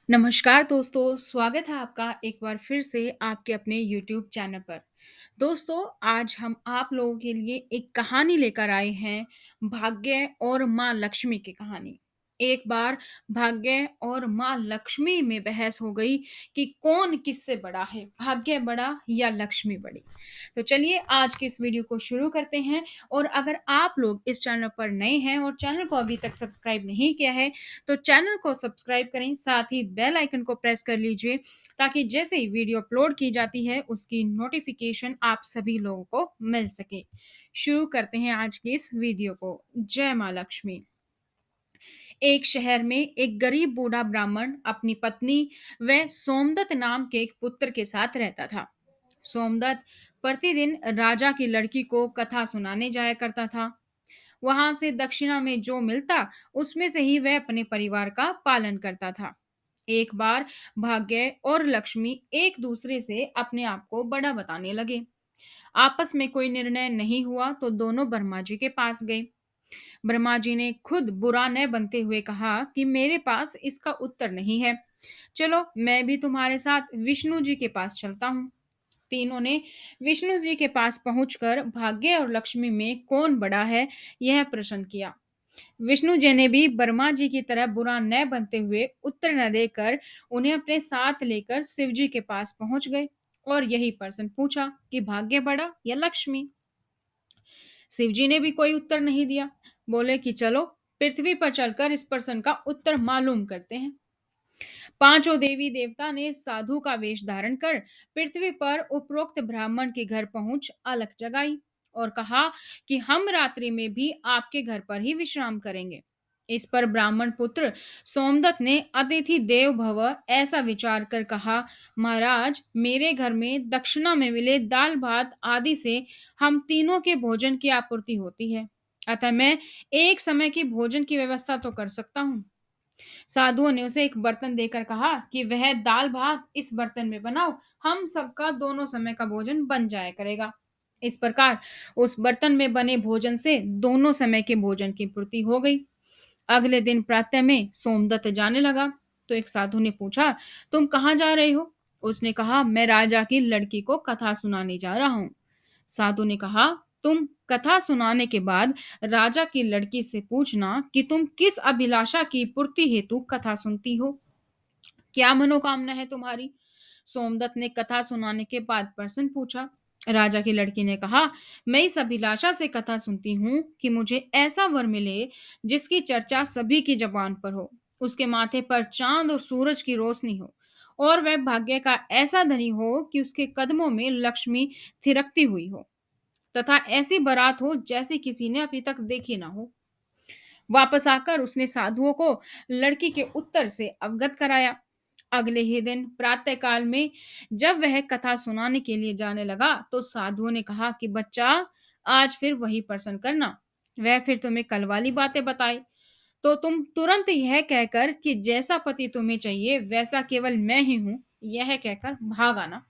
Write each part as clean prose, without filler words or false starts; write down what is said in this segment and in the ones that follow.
नमस्कार दोस्तों, स्वागत है आपका एक बार फिर से आपके अपने यूट्यूब चैनल पर। दोस्तों, आज हम आप लोगों के लिए एक कहानी लेकर आए हैं, भाग्य और माँ लक्ष्मी की कहानी। एक बार भाग्य और माँ लक्ष्मी में बहस हो गई कि कौन किससे बड़ा है, भाग्य बड़ा या लक्ष्मी बड़ी। तो चलिए आज की इस वीडियो को शुरू करते हैं। और अगर आप लोग इस चैनल पर नए हैं और चैनल को अभी तक सब्सक्राइब नहीं किया है, तो चैनल को सब्सक्राइब करें, साथ ही बेल आइकन को प्रेस कर लीजिए ताकि जैसे ही वीडियो अपलोड की जाती है उसकी नोटिफिकेशन आप सभी लोगों को मिल सके। शुरू करते हैं आज की इस वीडियो को। जय माँ लक्ष्मी। एक शहर में एक गरीब बूढ़ा ब्राह्मण अपनी पत्नी व सोमदत्त नाम के एक पुत्र के साथ रहता था। सोमदत्त प्रतिदिन राजा की लड़की को कथा सुनाने जाया करता था। वहां से दक्षिणा में जो मिलता उसमें से ही वह अपने परिवार का पालन करता था। एक बार भाग्य और लक्ष्मी एक दूसरे से अपने आप को बड़ा बताने लगे। आपस में कोई निर्णय नहीं हुआ तो दोनों ब्रह्मा जी के पास गए। ब्रह्मा जी ने खुद बुरा न बनते हुए कहा कि मेरे पास इसका उत्तर नहीं है। चलो मैं भी तुम्हारे साथ विष्णु जी के पास चलता हूँ। तीनों ने विष्णु जी के पास पहुंचकर भाग्य और लक्ष्मी में कौन बड़ा है यह प्रश्न किया। विष्णु जी ने भी ब्रह्मा जी की तरह बुरा न बनते हुए उत्तर न देकर उन्हें अपने साथ लेकर शिव जी के पास पहुंच गए और यही प्रश्न पूछा कि भाग्य बड़ा या लक्ष्मी। शिव जी ने भी कोई उत्तर नहीं दिया। बोले कि चलो पृथ्वी पर चलकर इस प्रश्न का उत्तर मालूम करते हैं। पांचों देवी देवता ने साधु का वेश धारण कर पृथ्वी पर उपरोक्त ब्राह्मण के घर पहुंच अलख जगाई और कहा कि हम रात्रि में भी आपके घर पर ही विश्राम करेंगे। इस पर ब्राह्मण पुत्र सोमदत्त ने अतिथि देव भव ऐसा विचार कर कहा, महाराज मेरे घर में दक्षिणा में मिले दाल भात आदि से हम तीनों के भोजन की आपूर्ति होती है, अतः मैं एक समय की भोजन की व्यवस्था तो कर सकता हूँ। साधुओं ने उसे एक बर्तन देकर कहा कि वह दाल भात इस बर्तन में बनाओ, हम सबका दोनों समय का भोजन बन जाया करेगा। इस प्रकार उस बर्तन में बने भोजन से दोनों समय के भोजन की पूर्ति हो गई। अगले दिन प्रातः में सोमदत्त जाने लगा तो एक साधु ने पूछा, तुम कहाँ जा रहे हो? उसने कहा, मैं राजा की लड़की को कथा सुनाने जा रहा हूँ। साधु ने कहा, तुम कथा सुनाने के बाद राजा की लड़की से पूछना कि तुम किस अभिलाषा की पूर्ति हेतु कथा सुनती हो, क्या मनोकामना है तुम्हारी। सोमदत्त ने कथा सुनाने के बाद प्रश्न पूछा। राजा की लड़की ने कहा, मैं इस अभिलाषा से कथा सुनती हूँ कि मुझे ऐसा वर मिले जिसकी चर्चा सभी की जबान पर हो, उसके माथे पर चांद और सूरज की रोशनी हो और वह भाग्य का ऐसा धनी हो कि उसके कदमों में लक्ष्मी थिरकती हुई हो तथा ऐसी बारात हो जैसी किसी ने अभी तक देखी ना हो। वापस आकर उसने साधुओं को लड़की के उत्तर से अवगत कराया। अगले ही दिन प्रातः काल में जब वह कथा सुनाने के लिए जाने लगा तो साधुओं ने कहा कि बच्चा आज फिर वही प्रश्न करना, वह फिर तुम्हें कल वाली बातें बताए तो तुम तुरंत यह कहकर कि जैसा पति तुम्हें चाहिए वैसा केवल मैं ही हूं, यह कहकर भाग आना।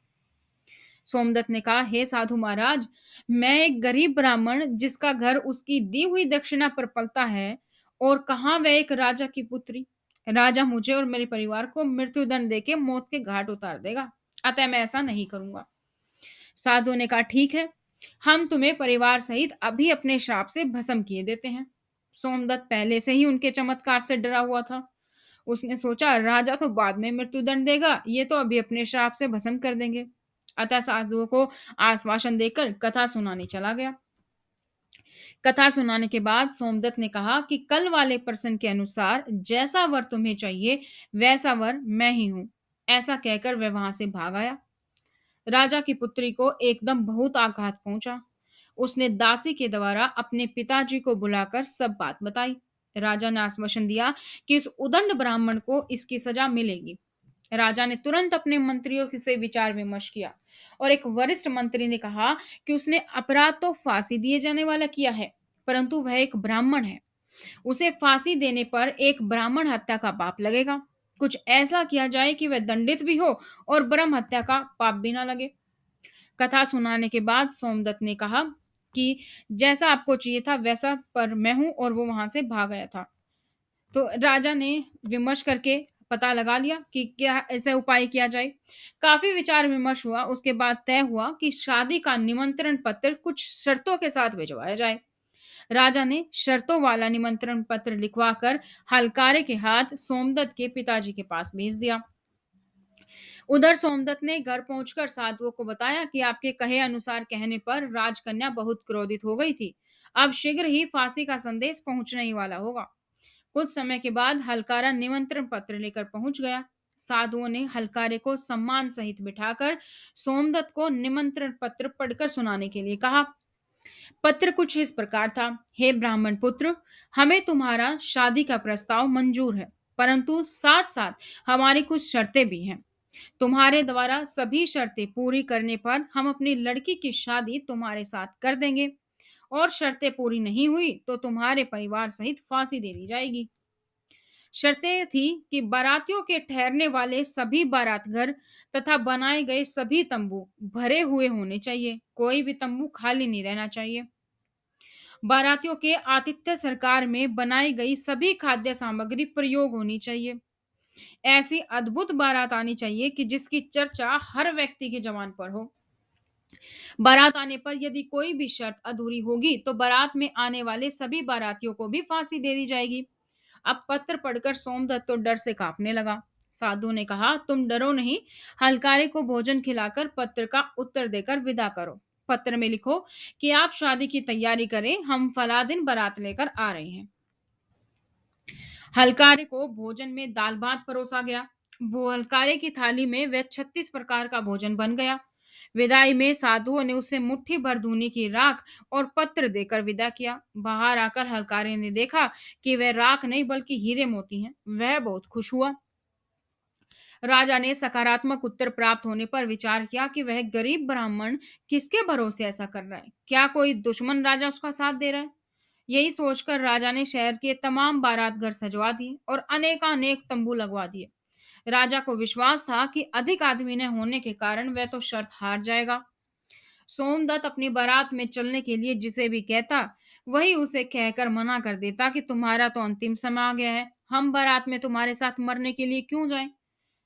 सोमदत्त ने कहा, हे साधु महाराज, मैं एक गरीब ब्राह्मण जिसका घर उसकी दी हुई दक्षिणा पर पलता है, और कहाँ वह एक राजा की पुत्री। राजा मुझे और मेरे परिवार को मृत्युदंड देके मौत के घाट उतार देगा, अतः मैं ऐसा नहीं करूंगा। साधु ने कहा, ठीक है, हम तुम्हें परिवार सहित अभी अपने श्राप से भस्म किए देते हैं। सोमदत्त पहले से ही उनके चमत्कार से डरा हुआ था। उसने सोचा, राजा तो बाद में मृत्युदंड देगा, ये तो अभी अपने श्राप से भस्म कर देंगे। अतः साधुओं को आश्वासन देकर कथा सुनाने चला गया। कथा सुनाने के बाद सोमदत्त ने कहा कि कल वाले प्रश्न के अनुसार जैसा वर तुम्हें चाहिए वैसा वर मैं ही हूं। ऐसा कहकर वह वहां से भाग आया। राजा की पुत्री को एकदम बहुत आघात पहुंचा। उसने दासी के द्वारा अपने पिताजी को बुलाकर सब बात बताई। राजा ने आश्वासन दिया कि इस उदंड ब्राह्मण को इसकी सजा मिलेगी। राजा ने तुरंत अपने मंत्रियों से विचार विमर्श किया और एक वरिष्ठ मंत्री ने कहा कि उसने अपराध तो फांसी दिए जाने वाला किया है, परंतु वह एक ब्राह्मण है, उसे फांसी देने पर एक ब्राह्मण हत्या का पाप लगेगा। कुछ ऐसा किया जाए कि वह दंडित भी हो और ब्रह्म हत्या का पाप भी ना लगे। कथा सुनाने के बाद सोमदत्त ने कहा कि जैसा आपको चाहिए था वैसा पर मैं हूं, और वो वहां से भाग गया था। तो राजा ने विमर्श करके पता लगा लिया कि क्या ऐसा उपाय किया जाए। काफ़ी विचार-विमर्श हुआ, उसके बाद तय हुआ कि शादी का निमंत्रण पत्र कुछ शर्तों के साथ भिजवाया जाए। राजा ने शर्तों वाला निमंत्रण पत्र लिखवाकर हलकारे के हाथ सोमदत्त के पिताजी के पास भेज दिया। उधर सोमदत्त ने घर पहुंचकर साधुओं को बताया कि आपके कहे अनुसार कहने पर राजकन्या बहुत क्रोधित हो गई थी। अब शीघ्र ही फांसी का संदेश पहुंचने ही वाला होगा। कुछ समय के बाद हलकारा निमंत्रण पत्र लेकर पहुंच गया। साधुओं ने हलकारे को सम्मान सहित बिठाकर सोमदत्त को निमंत्रण पत्र पढ़कर सुनाने के लिए कहा। पत्र कुछ इस प्रकार था। हे ब्राह्मण पुत्र, हमें तुम्हारा शादी का प्रस्ताव मंजूर है, परंतु साथ साथ हमारी कुछ शर्तें भी हैं। तुम्हारे द्वारा सभी शर्तें पूरी करने पर हम अपनी लड़की की शादी तुम्हारे साथ कर देंगे, और शर्तें पूरी नहीं हुई तो तुम्हारे परिवार सहित फांसी दे दी जाएगी। शर्तें थी कि बारातियों के ठहरने वाले सभी बारात घर तथा बनाए गए सभी तंबू भरे हुए होने चाहिए, कोई भी तंबू खाली नहीं रहना चाहिए। बारातियों के आतिथ्य सरकार में बनाई गई सभी खाद्य सामग्री प्रयोग होनी चाहिए। ऐसी अद्भुत बारात आनी चाहिए कि जिसकी चर्चा हर व्यक्ति के जबान पर हो। बारात आने पर यदि कोई भी शर्त अधूरी होगी तो बारात में आने वाले सभी बारातियों को भी फांसी दे दी जाएगी। अब पत्र पढ़कर सोमदत्त तो डर से कांपने लगा। साधु ने कहा, तुम डरो नहीं, हलकारे को भोजन खिलाकर पत्र का उत्तर देकर विदा करो। पत्र में लिखो कि आप शादी की तैयारी करें, हम फला दिन बारात लेकर आ रहे हैं। हलकारे को भोजन में दाल भात परोसा गया। वो हलकारे की थाली में वह 36 प्रकार का भोजन बन गया। विदाई में साधुओं ने उसे मुट्ठी भर धूनी की राख और पत्र देकर विदा किया। बाहर आकर हलकारे ने देखा कि वह राख नहीं बल्कि हीरे मोती हैं। वह बहुत खुश हुआ। राजा ने सकारात्मक उत्तर प्राप्त होने पर विचार किया कि वह गरीब ब्राह्मण किसके भरोसे ऐसा कर रहा है, क्या कोई दुश्मन राजा उसका साथ दे रहा है। यही सोचकर राजा ने शहर के तमाम बारात घर सजवा दिए और अनेकानेक तंबू लगवा दिए। राजा को विश्वास था कि अधिक आदमी न होने के कारण वह तो शर्त हार जाएगा। सोमदत्त अपनी बारात में चलने के लिए जिसे भी कहता, वही उसे कहकर मना कर देता कि तुम्हारा तो अंतिम समय आ गया है, हम बारात में तुम्हारे साथ मरने के लिए क्यों जाएं।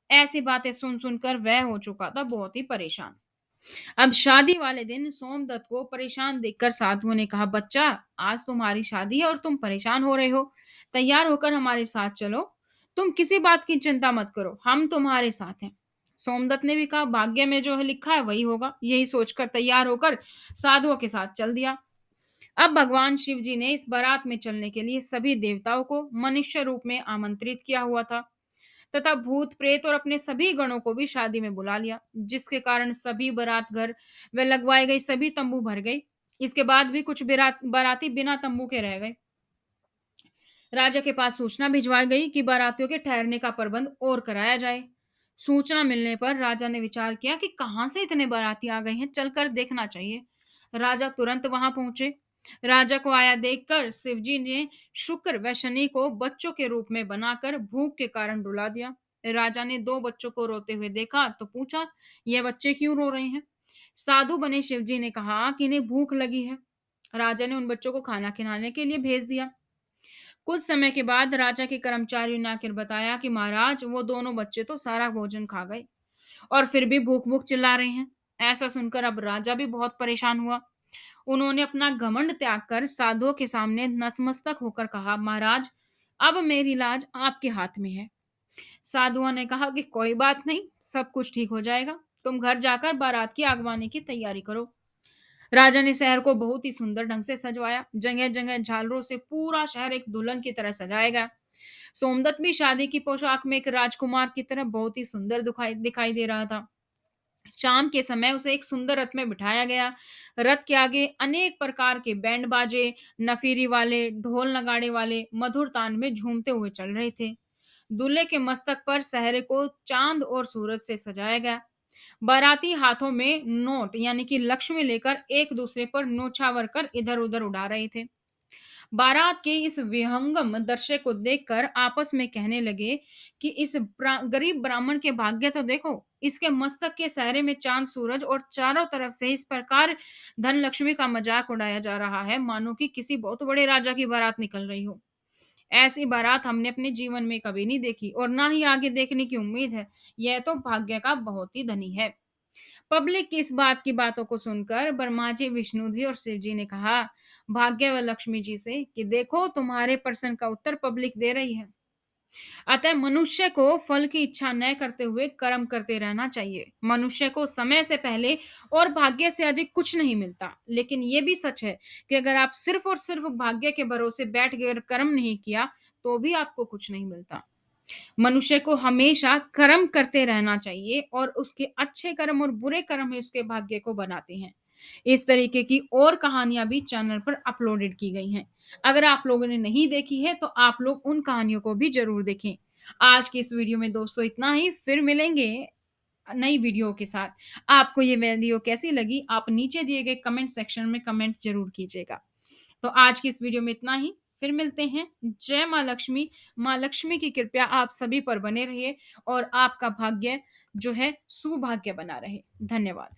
ऐसी बातें सुन सुनकर वह हो चुका था बहुत ही परेशान। अब शादी वाले दिन सोमदत्त को परेशान देखकर साधुओं ने कहा, बच्चा, आज तुम्हारी शादी है और तुम परेशान हो रहे हो। तैयार होकर हमारे साथ चलो। तुम किसी बात की चिंता मत करो, हम तुम्हारे साथ हैं। सोमदत्त ने भी कहा, भाग्य में जो है लिखा है वही होगा। यही सोचकर तैयार होकर साधुओं के साथ चल दिया। अब भगवान शिव जी ने इस बारात में चलने के लिए सभी देवताओं को मनुष्य रूप में आमंत्रित किया हुआ था, तथा भूत प्रेत और अपने सभी गणों को भी शादी में बुला लिया, जिसके कारण सभी बारात घर व लगवाए गए सभी तंबू भर गए। इसके बाद भी कुछ बाराती बिना तंबू के रह गए। राजा के पास सूचना भिजवाई गई कि बारातियों के ठहरने का प्रबंध और कराया जाए। सूचना मिलने पर राजा ने विचार किया कि कहां से इतने बाराती आ गए हैं, चलकर देखना चाहिए। राजा तुरंत वहां पहुंचे। राजा को आया देखकर शिवजी ने शुक्र व शनि को बच्चों के रूप में बनाकर भूख के कारण रुला दिया। राजा ने दो बच्चों को रोते हुए देखा तो पूछा, ये बच्चे क्यों रो रहे हैं। साधु बने शिवजी ने कहा कि इन्हें भूख लगी है। राजा ने उन बच्चों को खाना खिलाने के लिए भेज दिया। कुछ समय के बाद राजा के कर्मचारियों ने आकर बताया कि महाराज, वो दोनों बच्चे तो सारा भोजन खा गए और फिर भी भूख भूख चिल्ला रहे हैं। ऐसा सुनकर अब राजा भी बहुत परेशान हुआ। उन्होंने अपना घमंड त्याग कर साधुओं के सामने नतमस्तक होकर कहा, महाराज, अब मेरी लाज आपके हाथ में है। साधुओं ने कहा कि कोई बात नहीं, सब कुछ ठीक हो जाएगा, तुम घर जाकर बारात की आगवानी की तैयारी करो। राजा ने शहर को बहुत ही सुंदर ढंग से सजवाया। जगह जगह झालरों से पूरा शहर एक दुल्हन की तरह सजाया गया। सोमदत्त भी शादी की पोशाक में एक राजकुमार की तरह बहुत ही सुंदर दिखाई दिखाई दे रहा था। शाम के समय उसे एक सुंदर रथ में बिठाया गया। रथ के आगे अनेक प्रकार के बैंड बाजे, नफीरी वाले, ढोल नगाड़े वाले मधुर तान में झूमते हुए चल रहे थे। दूल्हे के मस्तक पर सहरे को चांद और सूरज से सजाया गया। बाराती हाथों में नोट यानी कि लक्ष्मी लेकर एक दूसरे पर नौछावर कर इधर उधर उड़ा रहे थे। बारात के इस विहंगम दृश्य को देखकर आपस में कहने लगे कि इस गरीब ब्राह्मण के भाग्य तो देखो, इसके मस्तक के सहरे में चांद सूरज और चारों तरफ से इस प्रकार धन लक्ष्मी का मजाक उड़ाया जा रहा है, मानो कि किसी बहुत बड़े राजा की बारात निकल रही हो। ऐसी बारात हमने अपने जीवन में कभी नहीं देखी और ना ही आगे देखने की उम्मीद है। यह तो भाग्य का बहुत ही धनी है। पब्लिक की इस बात की बातों को सुनकर ब्रह्मा जी, विष्णु जी और शिव जी ने कहा भाग्य व लक्ष्मी जी से कि देखो तुम्हारे प्रश्न का उत्तर पब्लिक दे रही है। अतः मनुष्य को फल की इच्छा न करते हुए कर्म करते रहना चाहिए। मनुष्य को समय से पहले और भाग्य से अधिक कुछ नहीं मिलता। लेकिन ये भी सच है कि अगर आप सिर्फ और सिर्फ भाग्य के भरोसे बैठ गए, कर्म नहीं किया, तो भी आपको कुछ नहीं मिलता। मनुष्य को हमेशा कर्म करते रहना चाहिए और उसके अच्छे कर्म और बुरे कर्म ही उसके भाग्य को बनाते हैं। इस तरीके की और कहानियां भी चैनल पर अपलोडेड की गई हैं। अगर आप लोगों ने नहीं देखी है तो आप लोग उन कहानियों को भी जरूर देखें। आज की इस वीडियो में दोस्तों इतना ही, फिर मिलेंगे नई वीडियो के साथ। आपको ये वीडियो कैसी लगी आप नीचे दिए गए कमेंट सेक्शन में कमेंट जरूर कीजिएगा। तो आज की इस वीडियो में इतना ही, फिर मिलते हैं। जय माँ लक्ष्मी। माँ लक्ष्मी की कृपया आप सभी पर बने रहिए और आपका भाग्य जो है सौभाग्य बना रहे। धन्यवाद।